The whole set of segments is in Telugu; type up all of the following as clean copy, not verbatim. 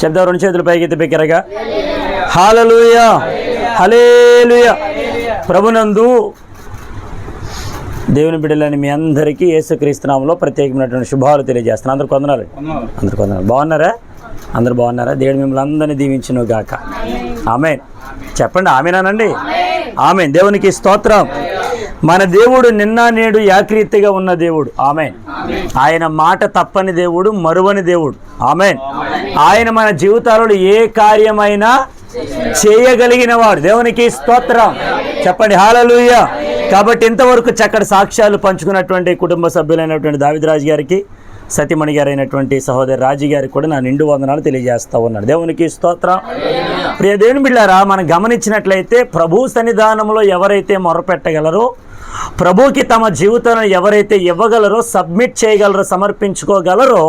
చెప్దాం, రెండు చేతులు పైకి ఎత్తి బిగ్గరగా హల్లెలూయా, హల్లెలూయా. ప్రభునందు దేవుని బిడ్డలని మీ అందరికీ యేసుక్రీస్తు నామములో ప్రత్యేకమైనటువంటి శుభాలు తెలియజేస్తున్నాను. అందరికి వందనాలు. అందరికి వందనాలు. బాగున్నారా? అందరు బాగున్నారా? దేవుడు మిమ్మల్ని అందరినీ దీవించును గాక. ఆమేన్. చెప్పండి ఆమేనానండి. ఆమేన్. దేవునికి స్తోత్రం. మన దేవుడు నిన్న నేడు ఏకరీతిగా ఉన్న దేవుడు. ఆమేన్. ఆయన మాట తప్పని దేవుడు, మరువని దేవుడు. ఆమేన్. ఆయన మన జీవితాలలో ఏ కార్యమైనా చేయగలిగిన వాడు. దేవునికి స్తోత్రం. చెప్పండి హల్లెలూయా. కాబట్టి ఇంతవరకు చక్కటి సాక్ష్యాలు పంచుకున్నటువంటి కుటుంబ సభ్యులైనటువంటి దావిదరాజు గారికి, సతీమణి గారైనటువంటి సహోదరి రాజీ గారికి కూడా నా నిండు వందనాలు తెలియజేస్తూ ఉన్నాడు. దేవునికి స్తోత్రం. ప్రియ దేవుని బిడ్డలారా, మనం గమనించినట్లయితే ప్రభు సన్నిధానంలో ఎవరైతే మొరపెట్టగలరో, ప్రభుకి తమ జీవితాలను ఎవరైతే ఇవ్వగలరో, సబ్మిట్ చేయగలరో, సమర్పించుకోగలరో,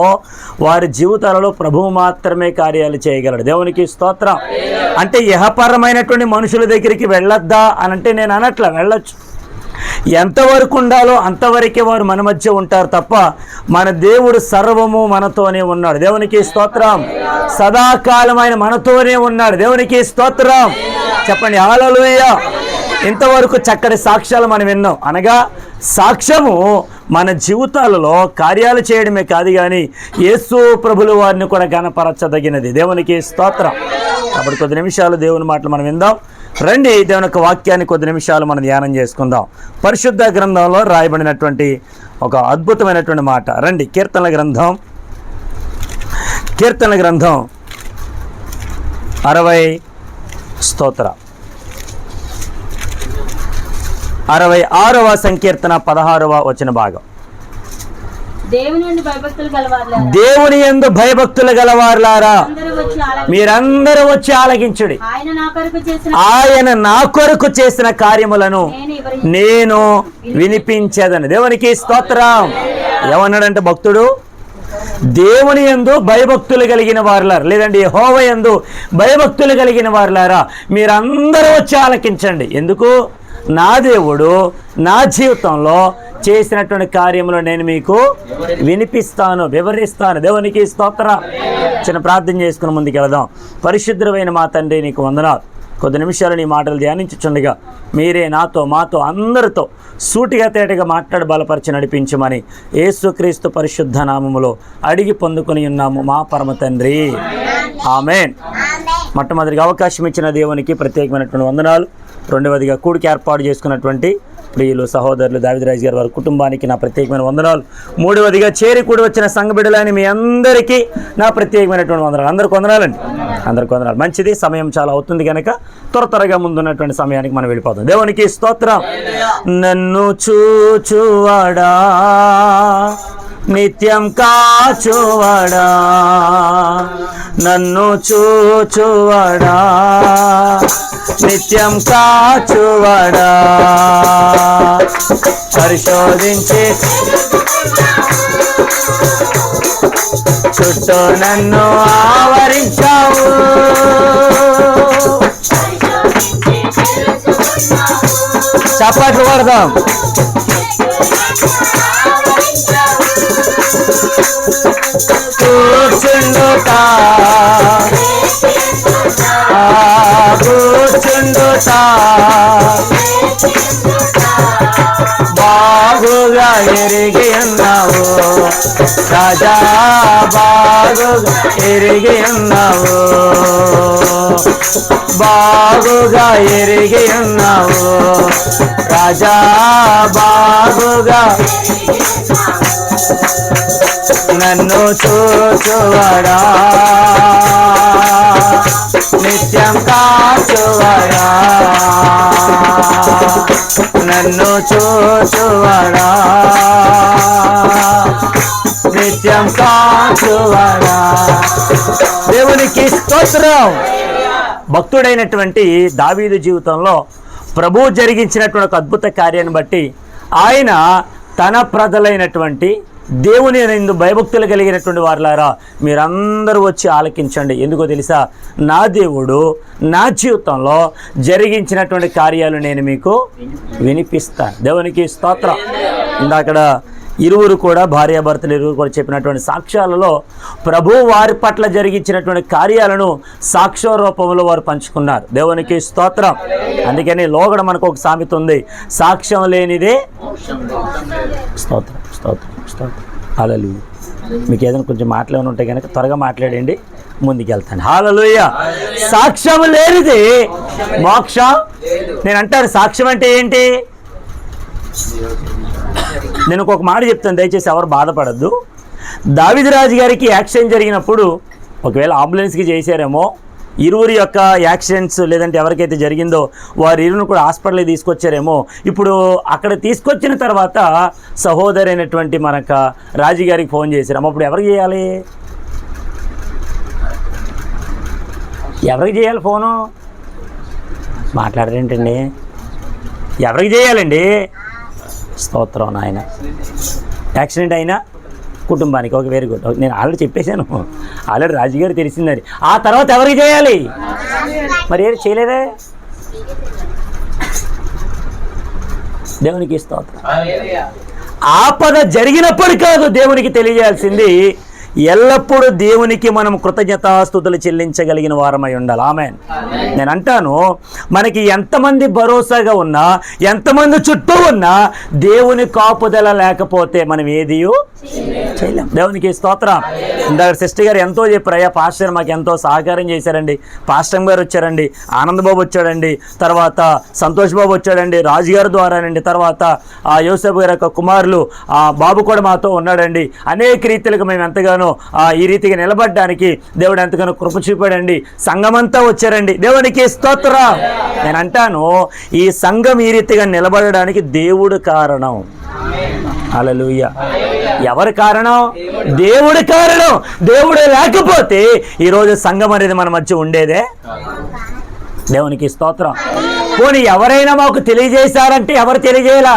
వారి జీవితాలలో ప్రభువు మాత్రమే కార్యాలు చేయగలరు. దేవునికి స్తోత్రం. అంటే ఇహపరమైనటువంటి మనుషుల దగ్గరికి వెళ్ళొద్దా అని అంటే నేను అనట్లా, వెళ్ళొచ్చు. ఎంతవరకు ఉండాలో అంతవరకే వారు మన మధ్య ఉంటారు తప్ప మన దేవుడు సర్వము మనతోనే ఉన్నాడు. దేవునికి స్తోత్రం. సదాకాలం ఆయన మనతోనే ఉన్నాడు. దేవునికి స్తోత్రం. చెప్పండి హల్లెలూయా. ఇంతవరకు చక్కటి సాక్ష్యాలు మనం విన్నాం. అనగా సాక్ష్యము మన జీవితాలలో కార్యాలు చేయడమే కాదు, కానీ యేసు ప్రభుల వారిని కూడా ఘనపరచదగినది. దేవునికి స్తోత్రం. కాబట్టి కొద్ది నిమిషాలు దేవుని మాటలు మనం విందాం. రండి, దేవుని యొక్క వాక్యాన్ని కొద్ది నిమిషాలు మనం ధ్యానం చేసుకుందాం. పరిశుద్ధ గ్రంథంలో రాయబడినటువంటి ఒక అద్భుతమైనటువంటి మాట. రండి, కీర్తనల గ్రంథం 66వ సంకీర్తన 16వ వచన భాగం. దేవుని యందు భయభక్తులు గలవారులారా, మీరందరూ వచ్చి ఆలకించుడి. ఆయన నా కొరకు చేసిన కార్యములను నేను వినిపించేదని. దేవునికి స్తోత్రం. ఏమన్నాడంటే భక్తుడు, దేవుని యందు భయభక్తులు కలిగిన వారులారా, లేదండి యెహోవా యందు భయభక్తులు కలిగిన వారులారా, మీరందరూ వచ్చి ఆలకించండి. ఎందుకు? నా దేవుడు నా జీవితంలో చేసినటువంటి కార్యములు నేను మీకు వినిపిస్తాను, వివరిస్తాను. దేవునికి స్తోత్రం. చిన్న ప్రార్థన చేసుకుని ముందుకు వెళదాం. పరిశుద్ధమైన మా తండ్రి, నీకు వందనాలు. కొద్ది నిమిషాలు నీ మాటలు ధ్యానించుచుండగా మీరే నాతో, మాతో, అందరితో సూటిగా తేటగా మాట్లాడి బలపరిచి నడిపించమని యేసుక్రీస్తు పరిశుద్ధ నామములో అడిగి పొందుకొని ఉన్నాము మా పరమ తండ్రి. ఆమేన్. మొట్టమొదటిగా అవకాశం ఇచ్చిన దేవునికి ప్రత్యేకమైనటువంటి వందనాలు. రెండవదిగా కూడికి ఏర్పాటు చేసుకున్నటువంటి ప్రియులు సహోదరులు దావిదరాజు గారి వారి కుటుంబానికి నా ప్రత్యేకమైన వందనాలు. మూడవదిగా చేరి కూడి వచ్చిన సంఘ బిడ్డలని మీ అందరికీ నా ప్రత్యేకమైనటువంటి వందనాలు. అందరికి వందనాలండి. అందరికి వందనాలు. మంచిది, సమయం చాలా అవుతుంది కనుక త్వరగా ముందున్నటువంటి సమయానికి మనం వెళ్ళిపోతాం. దేవునికి స్తోత్రం. నన్ను చూచువాడా, నిత్యం కాచువాడా, నన్ను చూచువాడా, నిత్యం కాచువాడా, పరిశోధించి చుట్టూ నన్ను ఆవరించావు, చప్పట్లు కొడదాం. కూర్చుండుతా కూర్చుండుతా బాగుగా ఎరిగి ఉన్నావు రాజా, బాగుగా ఎరిగి ఉన్నావు, బాగుగా ఎరిగి ఉన్నావు రాజా, బాగుగా నన్ను చూచువాడా, నిత్యం కాచువాడా, నన్ను చూచువాడా, నిత్యం కాచువాడా. దేవునికి స్తోత్రం. భక్తుడైనటువంటి దావీదు జీవితంలో ప్రభువు జరిగించినటువంటి ఒక అద్భుత కార్యాన్ని బట్టి ఆయన తన ప్రజలైనటువంటి దేవుని యందు భయభక్తులు కలిగినటువంటి వారులారా, మీరందరూ వచ్చి ఆలకించండి. ఎందుకో తెలుసా? నా దేవుడు నా జీవితంలో జరిగించినటువంటి కార్యాలు నేను మీకు వినిపిస్తాను. దేవునికి స్తోత్రం. ఇందాకడ ఇరువురు కూడా భార్యాభర్తలు ఇరువురు కూడా చెప్పినటువంటి సాక్ష్యాలలో ప్రభు వారి పట్ల జరిగించినటువంటి కార్యాలను సాక్ష్య రూపంలో వారు పంచుకున్నారు. దేవునికి స్తోత్రం. అందుకని లోగడ మనకు ఒక సామెత ఉంది, సాక్ష్యం లేనిదే స్తోత్రం స్తోత్రం స్తోత్రం. హల్లెలూయా. మీకు ఏదైనా కొంచెం మాటలు ఉంటే కనుక త్వరగా మాట్లాడండి, ముందుకెళ్తాను. హల్లెలూయా. సాక్ష్యం లేనిది మోక్షం. నేను అంటాను సాక్ష్యం అంటే ఏంటి? నేను ఒక మాట చెప్తాను, దయచేసి ఎవరు బాధపడద్దు. దావీదు రాజు గారికి యాక్సిడెంట్ జరిగినప్పుడు, ఒకవేళ అంబులెన్స్కి చేశారేమో, ఇరువురి యొక్క యాక్సిడెంట్స్ లేదంటే ఎవరికైతే జరిగిందో వారి ఇరువును కూడా హాస్పిటల్కి తీసుకొచ్చారేమో. ఇప్పుడు అక్కడ తీసుకొచ్చిన తర్వాత సహోదరి అయినటువంటి మనకు రాజుగారికి ఫోన్ చేశారు. అప్పుడు ఎవరికి చేయాలి? ఎవరికి చేయాలి ఫోను? మాట్లాడరేంటండి? ఎవరికి చేయాలండి? స్తోత్రం నాయన. యాక్సిడెంట్ అయినా కుటుంబానికి. ఒక వెరీ గుడ్. నేను ఆల్రెడీ చెప్పేశాను, ఆల్రెడీ రాజుగారు తెలిసిందని. ఆ తర్వాత ఎవరికి చేయాలి? మరి ఏది చేయలేదే? దేవునికి స్తోత్రం. ఆపద జరిగినప్పుడు కాదు దేవునికి తెలియజేయాల్సింది, ఎల్లప్పుడూ దేవునికి మనం కృతజ్ఞతాస్తుతులు చెల్లించగలిగిన వారమై ఉండాలి. ఆమేన్. నేను అంటాను, మనకి ఎంతమంది భరోసాగా ఉన్నా, ఎంతమంది చుట్టూ ఉన్నా, దేవుని కాపుదల లేకపోతే మనం ఏది చేయలేం. దేవునికి స్తోత్రం. ఇందాక సిస్టర్ గారు ఎంతో చెప్పారు, అయ్యా పాస్టర్ మాకు ఎంతో సహకారం చేశారండి, పాస్టర్ గారు వచ్చారండి, ఆనందబాబు వచ్చాడండి, తర్వాత సంతోష్ బాబు వచ్చాడండి, రాజుగారి ద్వారానండి, తర్వాత యోసేపు గారి యొక్క కుమారులు బాబు కూడా మాతో ఉన్నాడండి. అనేక రీతిలుగా మేము ఎంతగానో ఈ రీతిగా నిలబడడానికి దేవుడు ఎంతగానో కృప చూపాడండి. సంఘమంతా వచ్చారండి. దేవునికి స్తోత్రం. నేను అంటాను, ఈ సంఘం ఈ రీతిగా నిలబడడానికి దేవుడు కారణం. హల్లెలూయా. ఎవరి కారణం? దేవుడి కారణం. దేవుడే లేకపోతే ఈరోజు సంఘం అనేది మన మధ్య ఉండేదే. దేవునికి స్తోత్రం. పోనీ ఎవరైనా మాకు తెలియజేశారంటే ఎవరు తెలియజేయాలా?